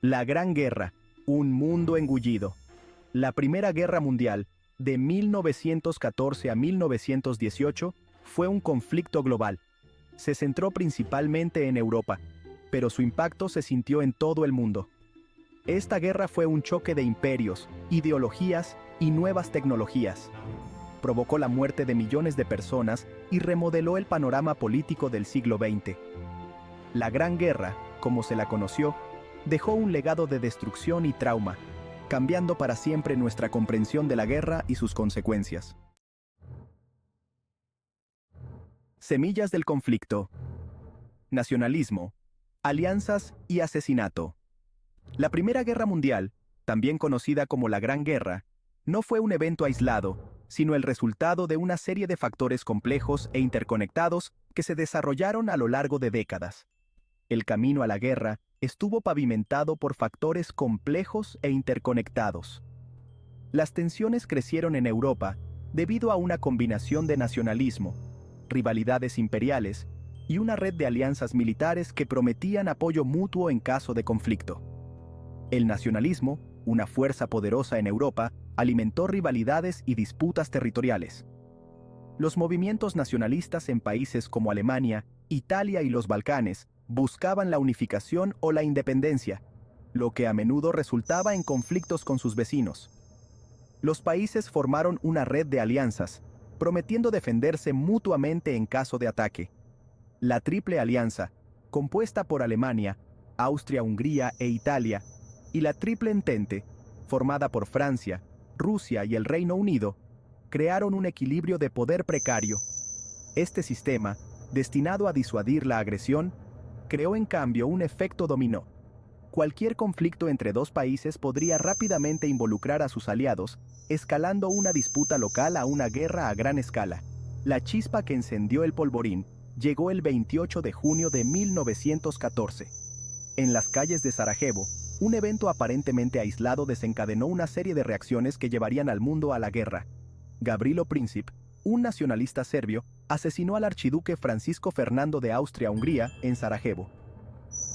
La Gran Guerra, un mundo engullido. La Primera Guerra Mundial, de 1914 a 1918, fue un conflicto global. Se centró principalmente en Europa, pero su impacto se sintió en todo el mundo. Esta guerra fue un choque de imperios, ideologías y nuevas tecnologías. Provocó la muerte de millones de personas y remodeló el panorama político del siglo XX. La Gran Guerra, como se la conoció, dejó un legado de destrucción y trauma, cambiando para siempre nuestra comprensión de la guerra y sus consecuencias. Semillas del conflicto. Nacionalismo, alianzas y asesinato. La Primera Guerra Mundial, también conocida como la Gran Guerra, no fue un evento aislado, sino el resultado de una serie de factores complejos e interconectados que se desarrollaron a lo largo de décadas. El camino a la guerra estuvo pavimentado por factores complejos e interconectados. Las tensiones crecieron en Europa debido a una combinación de nacionalismo, rivalidades imperiales y una red de alianzas militares que prometían apoyo mutuo en caso de conflicto. El nacionalismo, una fuerza poderosa en Europa, alimentó rivalidades y disputas territoriales. Los movimientos nacionalistas en países como Alemania, Italia y los Balcanes buscaban la unificación o la independencia, lo que a menudo resultaba en conflictos con sus vecinos. Los países formaron una red de alianzas, prometiendo defenderse mutuamente en caso de ataque. La Triple Alianza, compuesta por Alemania, Austria-Hungría e Italia, y la Triple Entente, formada por Francia, Rusia y el Reino Unido, crearon un equilibrio de poder precario. Este sistema, destinado a disuadir la agresión, creó en cambio un efecto dominó. Cualquier conflicto entre dos países podría rápidamente involucrar a sus aliados, escalando una disputa local a una guerra a gran escala. La chispa que encendió el polvorín llegó el 28 de junio de 1914. En las calles de Sarajevo, un evento aparentemente aislado desencadenó una serie de reacciones que llevarían al mundo a la guerra. Gavrilo Princip, un nacionalista serbio, asesinó al archiduque Francisco Fernando de Austria-Hungría en Sarajevo.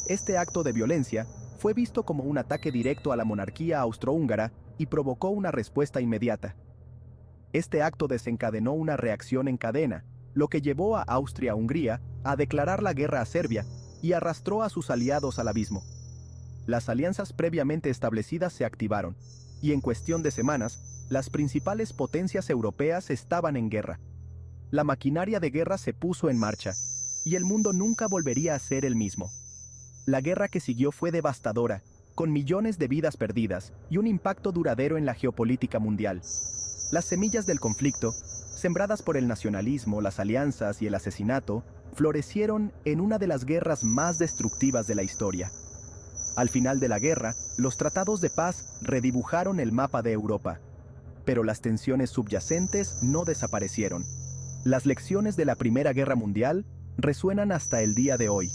Este acto de violencia fue visto como un ataque directo a la monarquía austrohúngara y provocó una respuesta inmediata. Este acto desencadenó una reacción en cadena, lo que llevó a Austria-Hungría a declarar la guerra a Serbia y arrastró a sus aliados al abismo. Las alianzas previamente establecidas se activaron, y en cuestión de semanas, las principales potencias europeas estaban en guerra. La maquinaria de guerra se puso en marcha, y el mundo nunca volvería a ser el mismo. La guerra que siguió fue devastadora, con millones de vidas perdidas y un impacto duradero en la geopolítica mundial. Las semillas del conflicto, sembradas por el nacionalismo, las alianzas y el asesinato, florecieron en una de las guerras más destructivas de la historia. Al final de la guerra, los tratados de paz redibujaron el mapa de Europa. Pero las tensiones subyacentes no desaparecieron. Las lecciones de la Primera Guerra Mundial resuenan hasta el día de hoy,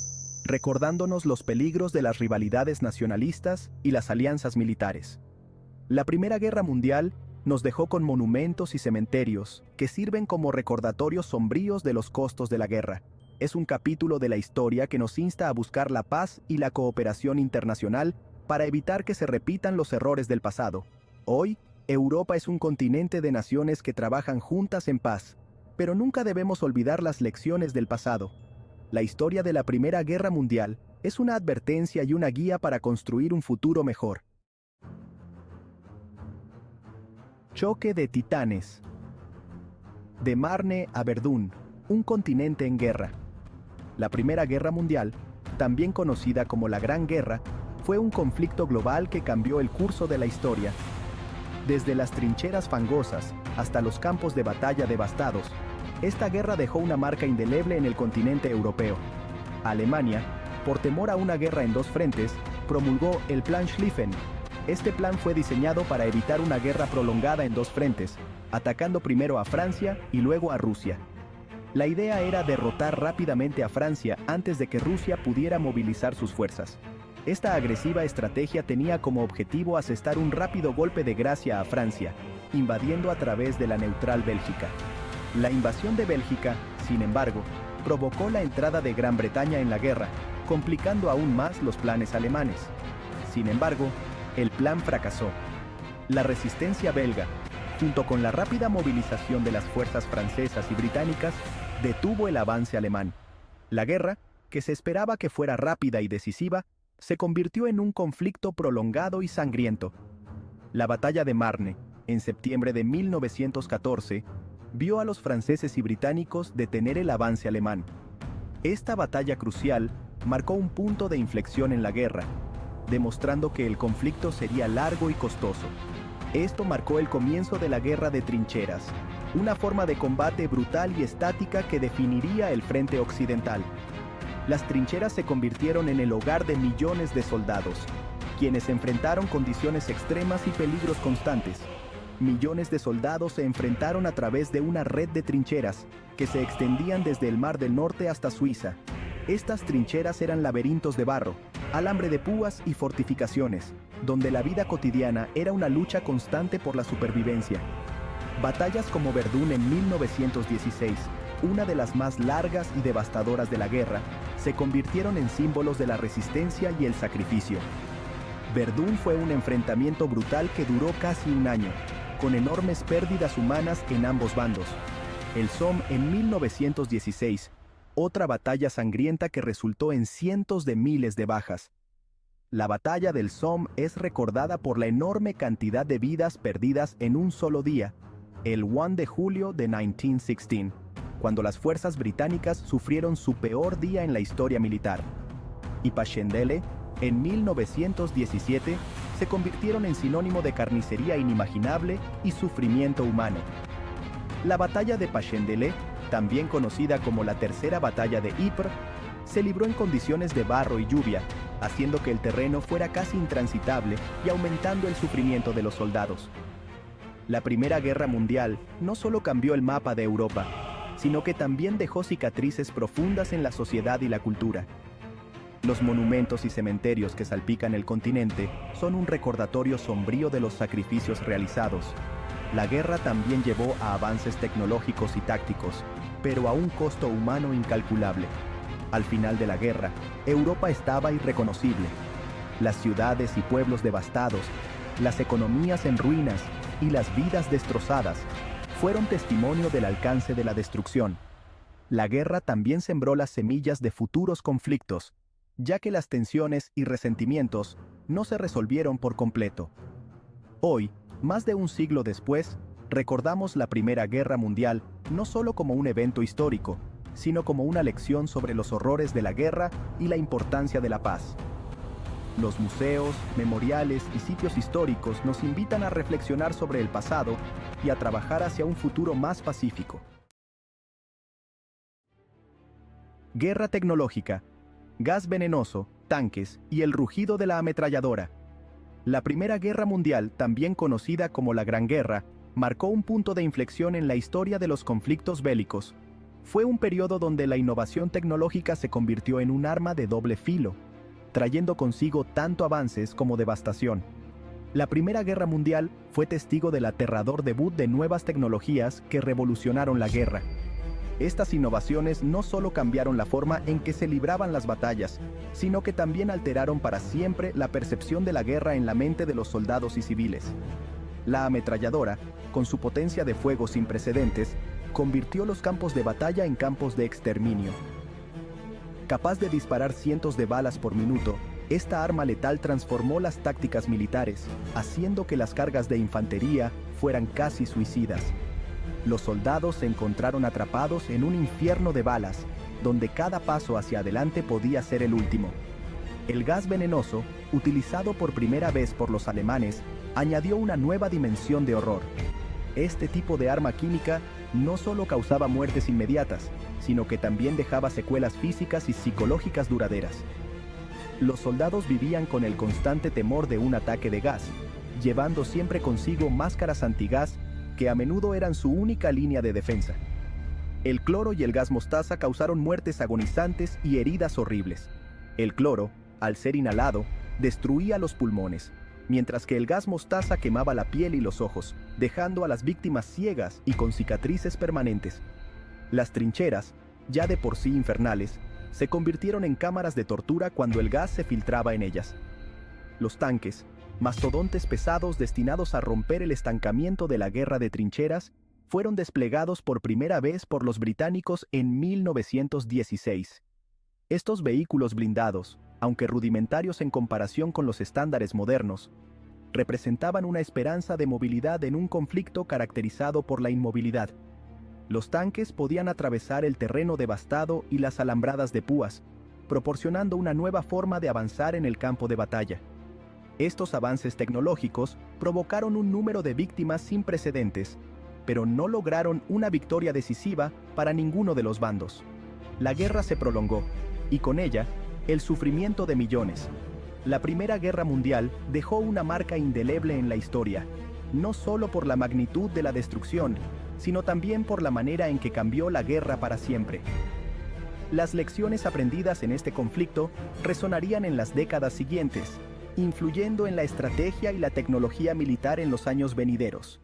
recordándonos los peligros de las rivalidades nacionalistas y las alianzas militares. La Primera Guerra Mundial nos dejó con monumentos y cementerios que sirven como recordatorios sombríos de los costos de la guerra. Es un capítulo de la historia que nos insta a buscar la paz y la cooperación internacional para evitar que se repitan los errores del pasado. Hoy, Europa es un continente de naciones que trabajan juntas en paz, pero nunca debemos olvidar las lecciones del pasado. La historia de la Primera Guerra Mundial es una advertencia y una guía para construir un futuro mejor. Choque de titanes. De Marne a Verdún, un continente en guerra. La Primera Guerra Mundial, también conocida como la Gran Guerra, fue un conflicto global que cambió el curso de la historia. Desde las trincheras fangosas hasta los campos de batalla devastados, esta guerra dejó una marca indeleble en el continente europeo. Alemania, por temor a una guerra en dos frentes, promulgó el Plan Schlieffen. Este plan fue diseñado para evitar una guerra prolongada en dos frentes, atacando primero a Francia y luego a Rusia. La idea era derrotar rápidamente a Francia antes de que Rusia pudiera movilizar sus fuerzas. Esta agresiva estrategia tenía como objetivo asestar un rápido golpe de gracia a Francia, invadiendo a través de la neutral Bélgica. La invasión de Bélgica, sin embargo, provocó la entrada de Gran Bretaña en la guerra, complicando aún más los planes alemanes. Sin embargo, el plan fracasó. La resistencia belga, junto con la rápida movilización de las fuerzas francesas y británicas, detuvo el avance alemán. La guerra, que se esperaba que fuera rápida y decisiva, se convirtió en un conflicto prolongado y sangriento. La batalla de Marne, en septiembre de 1914, vio a los franceses y británicos detener el avance alemán. Esta batalla crucial marcó un punto de inflexión en la guerra, demostrando que el conflicto sería largo y costoso. Esto marcó el comienzo de la guerra de trincheras, una forma de combate brutal y estática que definiría el frente occidental. Las trincheras se convirtieron en el hogar de millones de soldados, quienes enfrentaron condiciones extremas y peligros constantes. Millones de soldados se enfrentaron a través de una red de trincheras que se extendían desde el Mar del Norte hasta Suiza. Estas trincheras eran laberintos de barro, alambre de púas y fortificaciones, donde la vida cotidiana era una lucha constante por la supervivencia. Batallas como Verdún en 1916, una de las más largas y devastadoras de la guerra, se convirtieron en símbolos de la resistencia y el sacrificio. Verdún fue un enfrentamiento brutal que duró casi un año, con enormes pérdidas humanas en ambos bandos. El Somme en 1916, otra batalla sangrienta que resultó en cientos de miles de bajas. La batalla del Somme es recordada por la enorme cantidad de vidas perdidas en un solo día, el 1 de julio de 1916, cuando las fuerzas británicas sufrieron su peor día en la historia militar. Y Passchendaele, en 1917, se convirtieron en sinónimo de carnicería inimaginable y sufrimiento humano. La batalla de Passchendaele, también conocida como la Tercera Batalla de Ypres, se libró en condiciones de barro y lluvia, haciendo que el terreno fuera casi intransitable y aumentando el sufrimiento de los soldados. La Primera Guerra Mundial no solo cambió el mapa de Europa, sino que también dejó cicatrices profundas en la sociedad y la cultura. Los monumentos y cementerios que salpican el continente son un recordatorio sombrío de los sacrificios realizados. La guerra también llevó a avances tecnológicos y tácticos, pero a un costo humano incalculable. Al final de la guerra, Europa estaba irreconocible. Las ciudades y pueblos devastados, las economías en ruinas y las vidas destrozadas fueron testimonio del alcance de la destrucción. La guerra también sembró las semillas de futuros conflictos, ya que las tensiones y resentimientos no se resolvieron por completo. Hoy, más de un siglo después, recordamos la Primera Guerra Mundial no solo como un evento histórico, sino como una lección sobre los horrores de la guerra y la importancia de la paz. Los museos, memoriales y sitios históricos nos invitan a reflexionar sobre el pasado y a trabajar hacia un futuro más pacífico. Guerra tecnológica, gas venenoso, tanques y el rugido de la ametralladora. La Primera Guerra Mundial, también conocida como la Gran Guerra, marcó un punto de inflexión en la historia de los conflictos bélicos. Fue un periodo donde la innovación tecnológica se convirtió en un arma de doble filo, trayendo consigo tanto avances como devastación. La Primera Guerra Mundial fue testigo del aterrador debut de nuevas tecnologías que revolucionaron la guerra. Estas innovaciones no solo cambiaron la forma en que se libraban las batallas, sino que también alteraron para siempre la percepción de la guerra en la mente de los soldados y civiles. La ametralladora, con su potencia de fuego sin precedentes, convirtió los campos de batalla en campos de exterminio. Capaz de disparar cientos de balas por minuto, esta arma letal transformó las tácticas militares, haciendo que las cargas de infantería fueran casi suicidas. Los soldados se encontraron atrapados en un infierno de balas, donde cada paso hacia adelante podía ser el último. El gas venenoso, utilizado por primera vez por los alemanes, añadió una nueva dimensión de horror. Este tipo de arma química no solo causaba muertes inmediatas, sino que también dejaba secuelas físicas y psicológicas duraderas. Los soldados vivían con el constante temor de un ataque de gas, llevando siempre consigo máscaras antigás que a menudo eran su única línea de defensa. El cloro y el gas mostaza causaron muertes agonizantes y heridas horribles. El cloro, al ser inhalado, destruía los pulmones, mientras que el gas mostaza quemaba la piel y los ojos, dejando a las víctimas ciegas y con cicatrices permanentes. Las trincheras, ya de por sí infernales, se convirtieron en cámaras de tortura cuando el gas se filtraba en ellas. Los tanques, mastodontes pesados destinados a romper el estancamiento de la guerra de trincheras, fueron desplegados por primera vez por los británicos en 1916. Estos vehículos blindados, aunque rudimentarios en comparación con los estándares modernos, representaban una esperanza de movilidad en un conflicto caracterizado por la inmovilidad. Los tanques podían atravesar el terreno devastado y las alambradas de púas, proporcionando una nueva forma de avanzar en el campo de batalla. Estos avances tecnológicos provocaron un número de víctimas sin precedentes, pero no lograron una victoria decisiva para ninguno de los bandos. La guerra se prolongó, y con ella, el sufrimiento de millones. La Primera Guerra Mundial dejó una marca indeleble en la historia, no solo por la magnitud de la destrucción, sino también por la manera en que cambió la guerra para siempre. Las lecciones aprendidas en este conflicto resonarían en las décadas siguientes, influyendo en la estrategia y la tecnología militar en los años venideros.